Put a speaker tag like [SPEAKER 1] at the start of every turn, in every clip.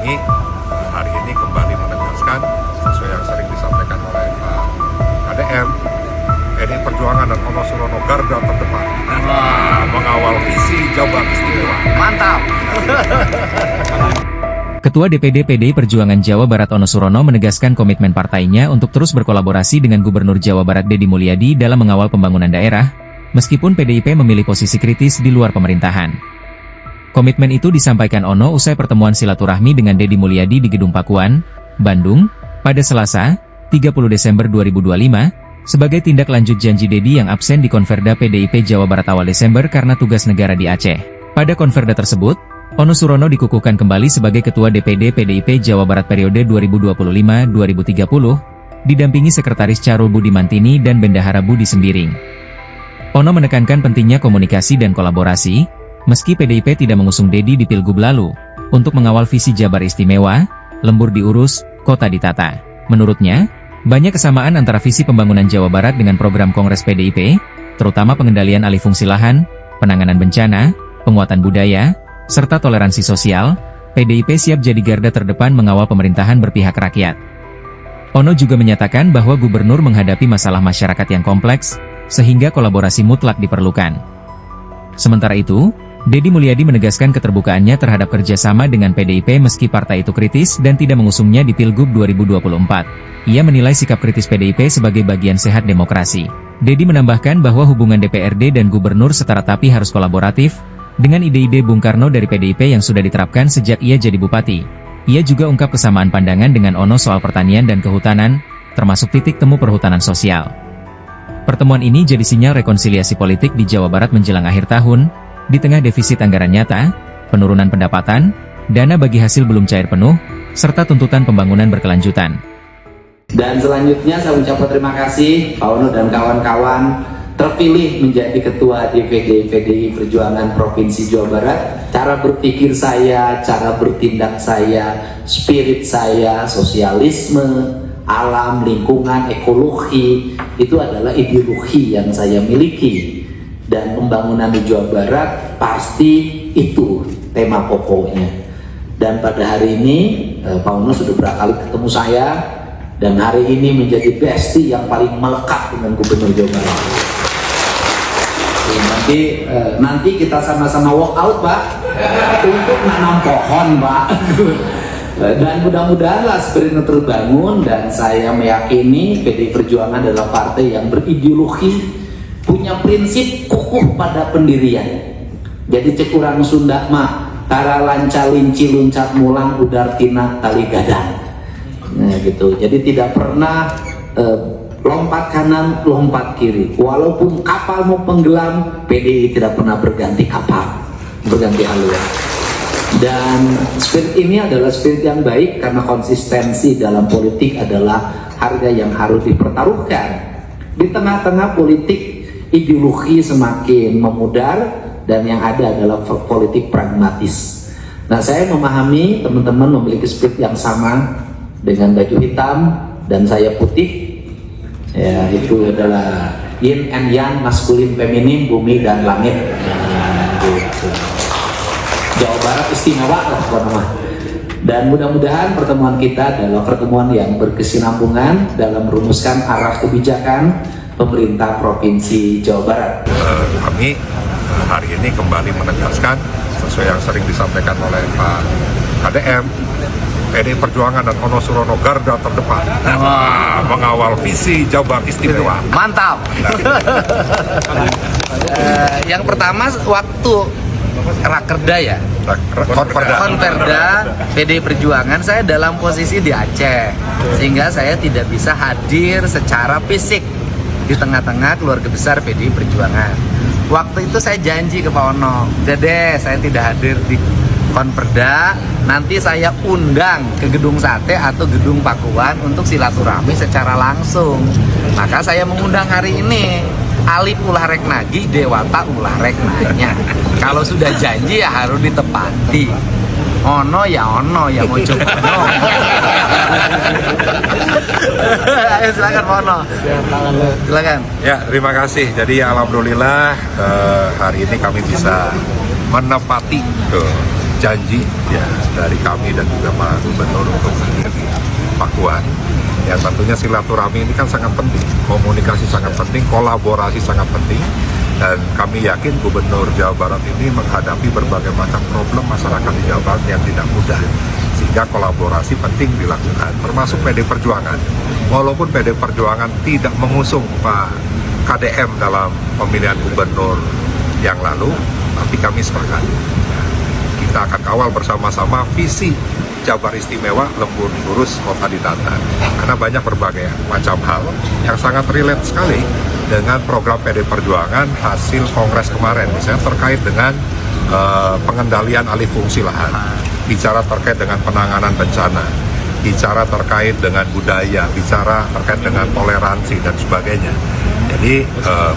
[SPEAKER 1] kami hari ini kembali menegaskan sesuai yang sering disampaikan oleh Pak KDM, PDI Perjuangan dan Ono Surono garda terdepan mengawal visi Jawa Barat Istimewa.
[SPEAKER 2] Mantap.
[SPEAKER 3] Ketua DPD PDI Perjuangan Jawa Barat Ono Surono menegaskan komitmen partainya untuk terus berkolaborasi dengan Gubernur Jawa Barat Deddy Mulyadi dalam mengawal pembangunan daerah, meskipun PDIP memilih posisi kritis di luar pemerintahan. Komitmen itu disampaikan Ono usai pertemuan silaturahmi dengan Deddy Mulyadi di Gedung Pakuan, Bandung, pada Selasa, 30 Desember 2025, sebagai tindak lanjut janji Deddy yang absen di Konferda PDIP Jawa Barat awal Desember karena tugas negara di Aceh. Pada Konferda tersebut, Ono Surono dikukuhkan kembali sebagai Ketua DPD PDIP Jawa Barat periode 2025-2030, didampingi Sekretaris Carul Budi Mantini dan Bendahara Budi Sembiring. Ono menekankan pentingnya komunikasi dan kolaborasi, meski PDIP tidak mengusung Deddy di Pilgub lalu, untuk mengawal visi Jabar Istimewa, lembur diurus, kota ditata. Menurutnya, banyak kesamaan antara visi pembangunan Jawa Barat dengan program Kongres PDIP, terutama pengendalian alih fungsi lahan, penanganan bencana, penguatan budaya, serta toleransi sosial. PDIP siap jadi garda terdepan mengawal pemerintahan berpihak rakyat. Ono juga menyatakan bahwa gubernur menghadapi masalah masyarakat yang kompleks, sehingga kolaborasi mutlak diperlukan. Sementara itu, Deddy Mulyadi menegaskan keterbukaannya terhadap kerjasama dengan PDIP meski partai itu kritis dan tidak mengusungnya di Pilgub 2024. Ia menilai sikap kritis PDIP sebagai bagian sehat demokrasi. Deddy menambahkan bahwa hubungan DPRD dan gubernur setara tapi harus kolaboratif, dengan ide-ide Bung Karno dari PDIP yang sudah diterapkan sejak ia jadi bupati. Ia juga ungkap kesamaan pandangan dengan Ono soal pertanian dan kehutanan, termasuk titik temu perhutanan sosial. Pertemuan ini jadi sinyal rekonsiliasi politik di Jawa Barat menjelang akhir tahun, di tengah defisit anggaran nyata, penurunan pendapatan, dana bagi hasil belum cair penuh, serta tuntutan pembangunan berkelanjutan.
[SPEAKER 2] Dan selanjutnya saya ucapkan terima kasih Pak Ono dan kawan-kawan terpilih menjadi Ketua DPD PDI Perjuangan Provinsi Jawa Barat. Cara berpikir saya, cara bertindak saya, spirit saya, sosialisme, alam, lingkungan, ekologi, itu adalah ideologi yang saya miliki. Dan pembangunan di Jawa Barat pasti itu tema pokoknya. Dan pada hari ini Pak Ono sudah berkali ketemu saya, dan hari ini menjadi bestie yang paling melekat dengan Gubernur Jawa Barat. Nanti kita sama-sama walk out, Pak, untuk nanam pohon, Pak. Dan mudah-mudahanlah spirit terbangun, dan saya meyakini PDI Perjuangan adalah partai yang berideologi, punya prinsip kukuh pada pendirian. Jadi cekurang Sunda mah tara lanca linci luncat mulang udar tina tali gadang. Nah gitu. Jadi tidak pernah lompat kanan, lompat kiri. Walaupun kapal mau tenggelam, PDI tidak pernah berganti kapal, berganti haluan. Dan spirit ini adalah spirit yang baik, karena konsistensi dalam politik adalah harga yang harus dipertaruhkan. Di tengah-tengah politik, ideologi semakin memudar, dan yang ada adalah politik pragmatis. Nah, saya memahami teman-teman memiliki spirit yang sama dengan baju hitam dan saya putih. Ya, itu adalah yin and yang, maskulin, feminin, bumi dan langit. Gitu. Jawa Barat istimewa lah pokoknya. Dan mudah-mudahan pertemuan kita adalah pertemuan yang berkesinambungan dalam merumuskan arah kebijakan pemerintah Provinsi Jawa Barat.
[SPEAKER 1] Kami hari ini kembali menegaskan sesuai yang sering disampaikan oleh Pak KDM, PDI Perjuangan dan Ono Surono garda terdepan mengawal visi Jawa Barat Istimewa.
[SPEAKER 2] Mantap. Yang pertama waktu Rakerda ya, Konferda PDI Perjuangan, saya dalam posisi di Aceh, sehingga saya tidak bisa hadir secara fisik di tengah-tengah keluarga besar PDI Perjuangan. Waktu itu saya janji ke Pak Ono, deh saya tidak hadir di Konferda, nanti saya undang ke Gedung Sate atau Gedung Pakuan untuk silaturahmi secara langsung. Maka saya mengundang hari ini. Alip ulah rek nagi, dewata ulah rek nanya. Kalau sudah janji ya harus ditepati. Ono ya mau coba ono. Ayo silakan Pak Ono. Silakan.
[SPEAKER 1] Ya, terima kasih. Jadi alhamdulillah hari ini kami bisa menepati janji ya dari kami dan juga Pak Gubernur untuk hadir di Pakuan. Ya tentunya silaturahmi ini kan sangat penting, komunikasi sangat penting, kolaborasi sangat penting, dan kami yakin Gubernur Jawa Barat ini menghadapi berbagai macam problem masyarakat di Jawa Barat yang tidak mudah, sehingga kolaborasi penting dilakukan, termasuk PD Perjuangan. Walaupun PD Perjuangan tidak mengusung Pak KDM dalam pemilihan gubernur yang lalu, tapi kami sepakat. Kita akan kawal bersama-sama visi Jabar Istimewa, Lembur Lurus, Kota Ditata. Karena banyak berbagai macam hal yang sangat relate sekali dengan program PD Perjuangan hasil Kongres kemarin. Misalnya terkait dengan pengendalian alih fungsi lahan, bicara terkait dengan penanganan bencana, bicara terkait dengan budaya, bicara terkait dengan toleransi dan sebagainya. Jadi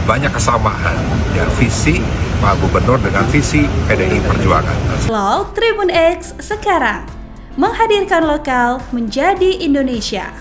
[SPEAKER 1] banyak kesamaan ya visi Pak Gubernur dengan visi PDI Perjuangan.
[SPEAKER 4] Vlog Tribun X sekarang menghadirkan lokal menjadi Indonesia.